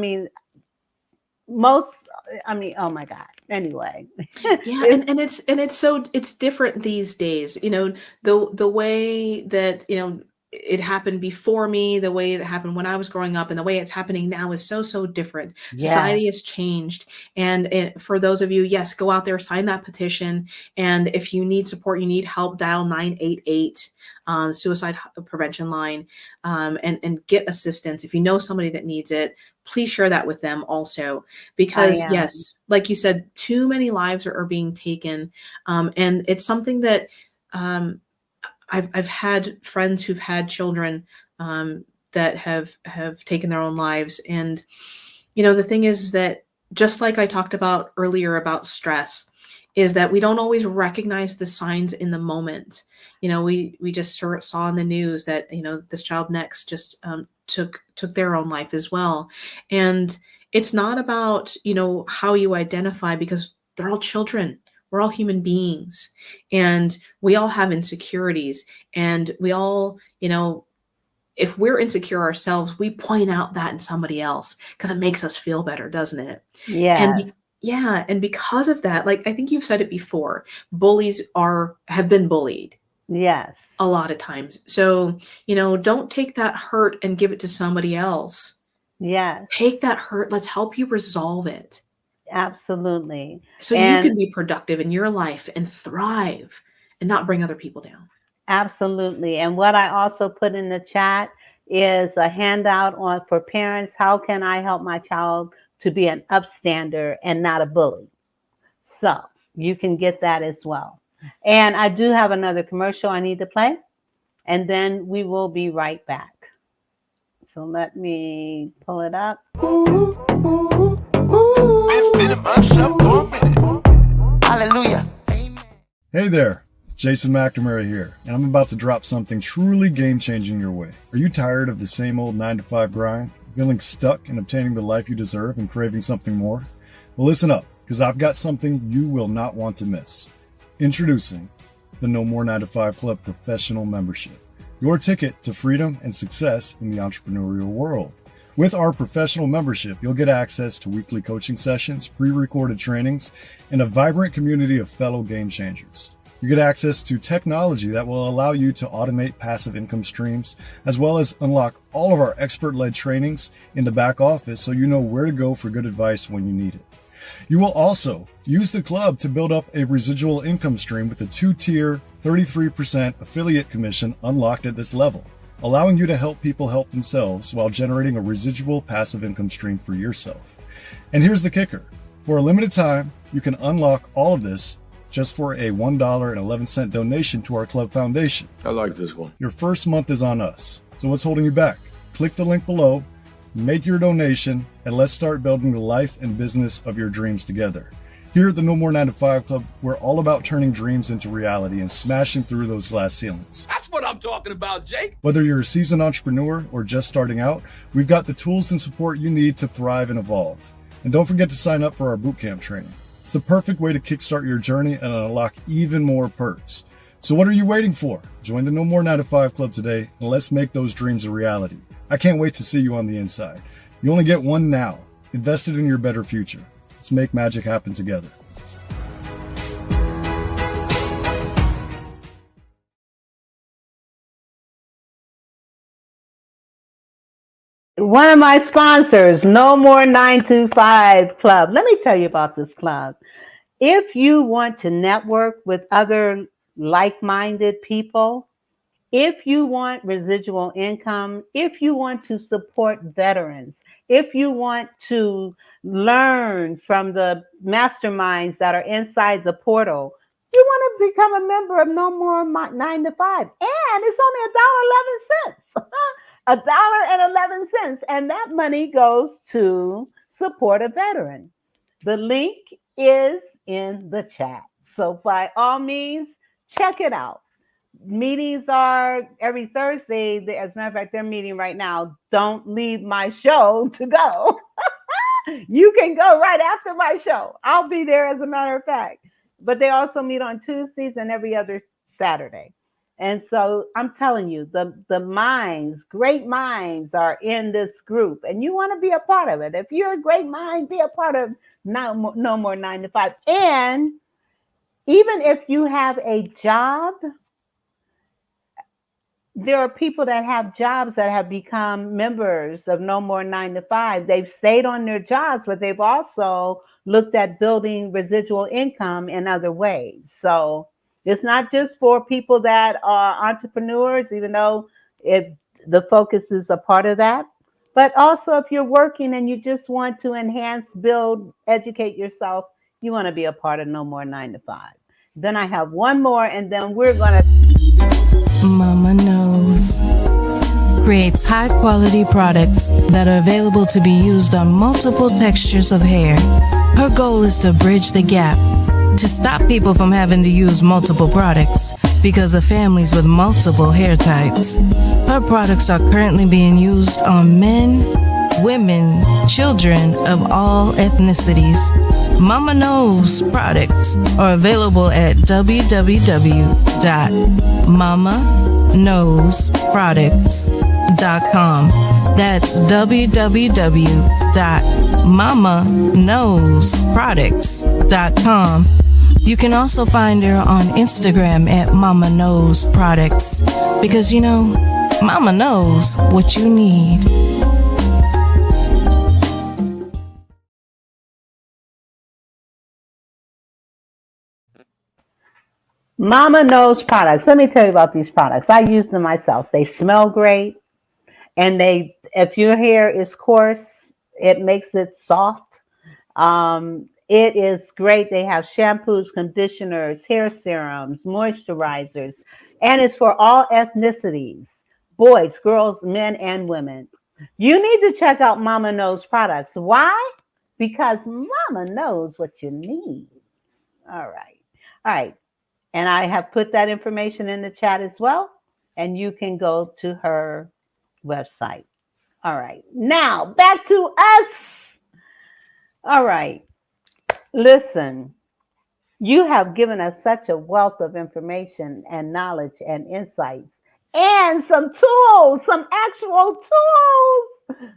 my God. Anyway. Yeah, and it's different these days. The way that, it happened before me, the way it happened when I was growing up, and the way it's happening now is so different. Yes. Society has changed. And for those of you, yes, go out there, sign that petition. And if you need support, you need help, dial 988 suicide prevention line, and get assistance. If you know somebody that needs it, please share that with them also, I because am. yes, like you said, too many lives are being taken. And it's something that I've had friends who've had children that have taken their own lives. And, the thing is that, just like I talked about earlier about stress, is that we don't always recognize the signs in the moment. We just saw in the news that, this child next just took their own life as well. And it's not about, how you identify, because they're all children. We're all human beings, and we all have insecurities, and we all, if we're insecure ourselves, we point out that in somebody else because it makes us feel better, doesn't it? Yeah. And because of that, like, I think you've said it before, bullies have been bullied Yes. a lot of times. So, don't take that hurt and give it to somebody else. Yes. Take that hurt. Let's help you resolve it. Absolutely. So you can be productive in your life and thrive and not bring other people down. Absolutely. And what I also put in the chat is a handout for parents. How can I help my child to be an upstander and not a bully? So you can get that as well. And I do have another commercial I need to play, and then we will be right back. So let me pull it up. Hallelujah. Hey there, Jason McNamara here, and I'm about to drop something truly game-changing your way. Are you tired of the same old 9-to-5 grind? Feeling stuck in obtaining the life you deserve and craving something more? Well, listen up, because I've got something you will not want to miss. Introducing the No More 9-to-5 Club Professional Membership, your ticket to freedom and success in the entrepreneurial world. With our professional membership, you'll get access to weekly coaching sessions, pre-recorded trainings, and a vibrant community of fellow game changers. You get access to technology that will allow you to automate passive income streams, as well as unlock all of our expert-led trainings in the back office so you know where to go for good advice when you need it. You will also use the club to build up a residual income stream with a 2-tier 33% affiliate commission unlocked at this level, allowing you to help people help themselves while generating a residual passive income stream for yourself. And here's the kicker. For a limited time, you can unlock all of this just for a $1.11 donation to our club foundation. I like this one. Your first month is on us. So what's holding you back? Click the link below, make your donation, and let's start building the life and business of your dreams together. Here at the No More 9-to-5 Club, we're all about turning dreams into reality and smashing through those glass ceilings. That's what I'm talking about, Jake. Whether you're a seasoned entrepreneur or just starting out, we've got the tools and support you need to thrive and evolve. And don't forget to sign up for our bootcamp training. It's the perfect way to kickstart your journey and unlock even more perks. So what are you waiting for? Join the No More 9-to-5 Club today, and let's make those dreams a reality. I can't wait to see you on the inside. You only get one now. Invest it in your better future. Let's make magic happen together. One of my sponsors, No More 9-to-5 Club. Let me tell you about this club. If you want to network with other like-minded people, if you want residual income, if you want to support veterans, if you want to learn from the masterminds that are inside the portal, you want to become a member of No More 9-to-5. And it's only $1.11. $1.11, and that money goes to support a veteran. The link is in the chat. So by all means, check it out. Meetings are every Thursday. As a matter of fact, they're meeting right now. Don't leave my show to go. You can go right after my show. I'll be there, as a matter of fact. But they also meet on Tuesdays and every other Saturday. And so I'm telling you, the minds, great minds are in this group, and you want to be a part of it. If you're a great mind, be a part of No More 9-to-5. And even if you have a job, there are people that have jobs that have become members of No More 9-to-5. They've stayed on their jobs, but they've also looked at building residual income in other ways. So it's not just for people that are entrepreneurs, even though the focus is a part of that, but also if you're working and you just want to enhance, build, educate yourself, you want to be a part of No More 9-to-5. Then I have one more, and then we're going to... Mama knows. creates high-quality products that are available to be used on multiple textures of hair. Her goal is to bridge the gap, to stop people from having to use multiple products because of families with multiple hair types. Her products are currently being used on men, women, children of all ethnicities. Mama Knows products are available at www.mamaknowsproducts.com. That's www.mamaknowsproducts.com. You can also find her on Instagram at Mama Knows Products, because you know, Mama knows what you need. Mama Knows products. Let me tell you about these products. I use them myself. They smell great, and if your hair is coarse, it makes it soft. It is great. They have shampoos, conditioners, hair serums, moisturizers, and it's for all ethnicities, boys, girls, men, and women. You need to check out Mama Knows products. Why? Because Mama knows what you need. All right. All right. And I have put that information in the chat as well. And you can go to her website. All right. Now back to us. All right. Listen, you have given us such a wealth of information and knowledge and insights and some tools, some actual tools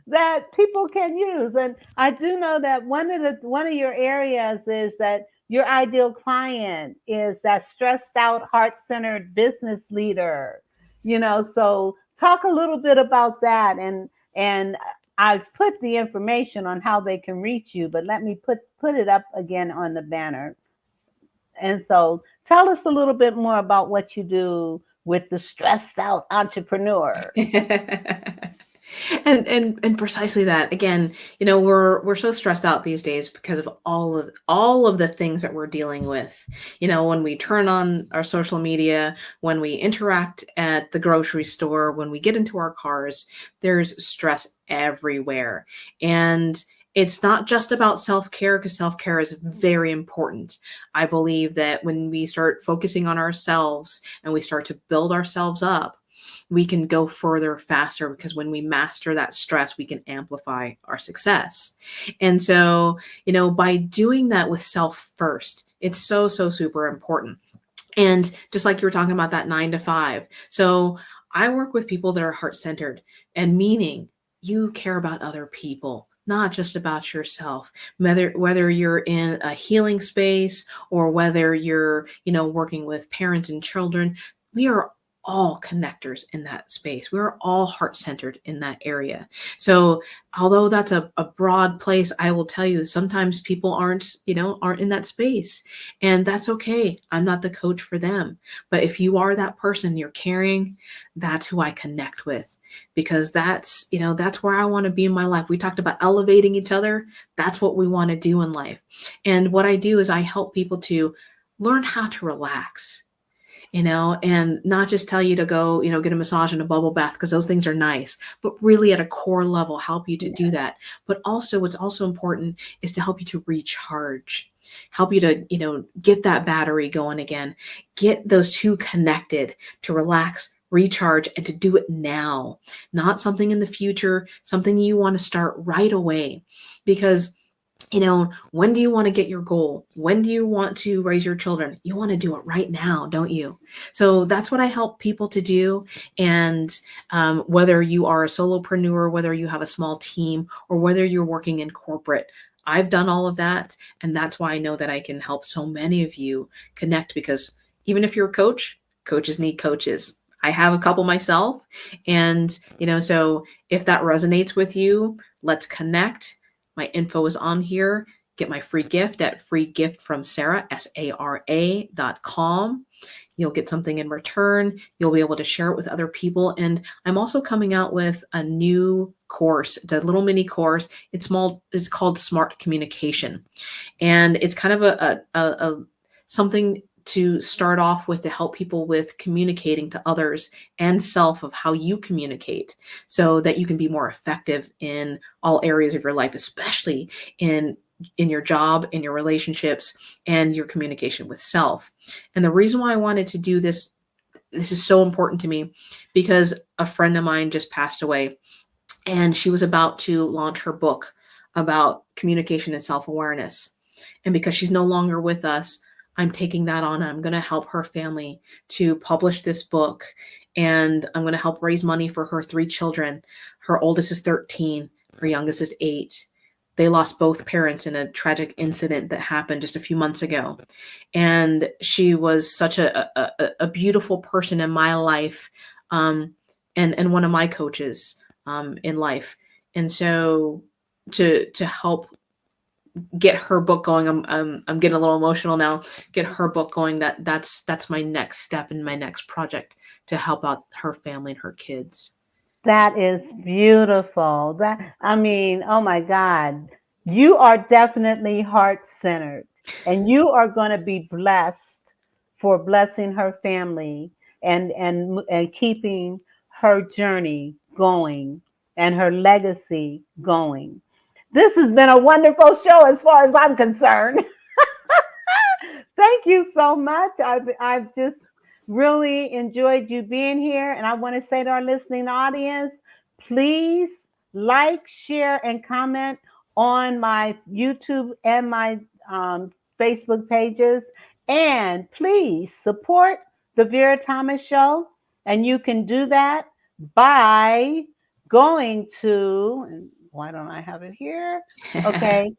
that people can use. And I do know that one of your areas is that your ideal client is that stressed out, heart-centered business leader. So talk a little bit about that, and I've put the information on how they can reach you, but let me put it up again on the banner. And so tell us a little bit more about what you do with the stressed out entrepreneur. And precisely that. Again, we're so stressed out these days because of all of the things that we're dealing with. When we turn on our social media, when we interact at the grocery store, when we get into our cars, there's stress everywhere. And it's not just about self-care, because self-care is very important. I believe that when we start focusing on ourselves and we start to build ourselves up, we can go further faster, because when we master that stress, we can amplify our success. And so, by doing that with self first, it's so super important. And just like you were talking about that 9 to 5. So I work with people that are heart-centered, and meaning you care about other people, not just about yourself, whether you're in a healing space or whether you're, working with parents and children. We are all connectors in that space. We're all heart-centered in that area. So although that's a broad place, I will tell you, sometimes people aren't in that space, and that's okay. I'm not the coach for them. But if you are that person, you're caring, that's who I connect with, because that's where I want to be in my life. We talked about elevating each other. That's what we want to do in life. And what I do is I help people to learn how to relax, and not just tell you to go, get a massage and a bubble bath, because those things are nice, but really at a core level, help you to do that. But also what's also important is to help you to recharge, help you to, get that battery going again, get those two connected, to relax, recharge, and to do it now, not something in the future, something you want to start right away. Because when do you want to get your goal? When do you want to raise your children? You want to do it right now, don't you? So that's what I help people to do. And whether you are a solopreneur, whether you have a small team, or whether you're working in corporate, I've done all of that. And that's why I know that I can help so many of you connect, because even if you're a coach, coaches need coaches. I have a couple myself. And, so if that resonates with you, let's connect. My info is on here. Get my free gift at freegiftfromsara, SARA.com. You'll get something in return. You'll be able to share it with other people. And I'm also coming out with a new course. It's a little mini course. It's called Smart Communication. And it's kind of a something to start off with to help people with communicating to others and self of how you communicate so that you can be more effective in all areas of your life, especially in your job, in your relationships, and your communication with self. And the reason why I wanted to do this is so important to me because a friend of mine just passed away, and she was about to launch her book about communication and self-awareness. And because she's no longer with us, I'm taking that on. I'm going to help her family to publish this book, and I'm going to help raise money for her 3 children. Her oldest is 13. Her youngest is 8. They lost both parents in a tragic incident that happened just a few months ago. And she was such a beautiful person in my life, and one of my coaches in life. And so to help get her book going, I'm getting a little emotional now, get her book going, that's my next step in my next project to help out her family and her kids. That is beautiful. I mean, oh my God, you are definitely heart-centered, and you are going to be blessed for blessing her family and keeping her journey going and her legacy going. This has been a wonderful show as far as I'm concerned. Thank you so much. I've just really enjoyed you being here. And I want to say to our listening audience, please like, share, and comment on my YouTube and my Facebook pages. And please support the Vera Thomas Show. And you can do that by going to, and why don't I have it here? Okay.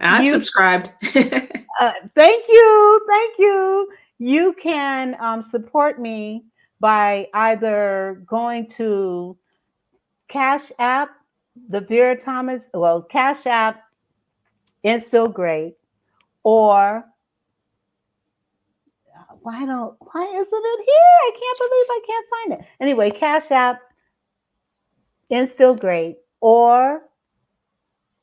I've subscribed. Thank you. You can support me by either going to Cash App, the Vera Thomas, well, Cash App is still great, or why isn't it here? I can't believe I can't find it. Anyway, Cash App is still great, or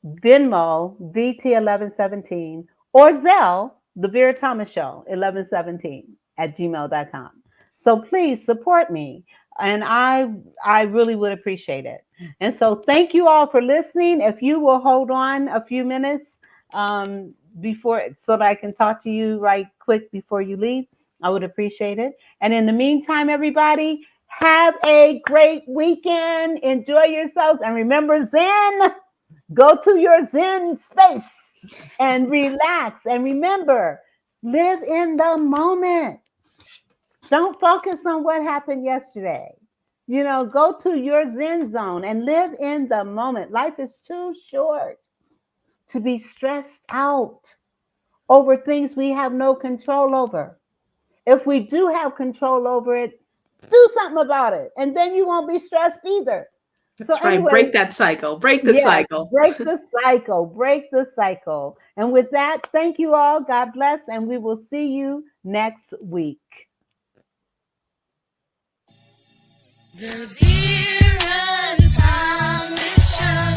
Venmo, VT1117, or Zelle, the Vera Thomas Show, 1117 at gmail.com. So please support me. And I really would appreciate it. And so thank you all for listening. If you will hold on a few minutes before, so that I can talk to you right quick before you leave, I would appreciate it. And in the meantime, everybody, have a great weekend. Enjoy yourselves. And remember, Zen. Go to your Zen space and relax. And remember, live in the moment. Don't focus on what happened yesterday. Go to your Zen zone and live in the moment. Life is too short to be stressed out over things we have no control over. If we do have control over it, do something about it. And then you won't be stressed either. That's right. Anyway, break that cycle. Break the cycle. Break the cycle. Break the cycle. And with that, thank you all. God bless. And we will see you next week. The Vera Thomas Show.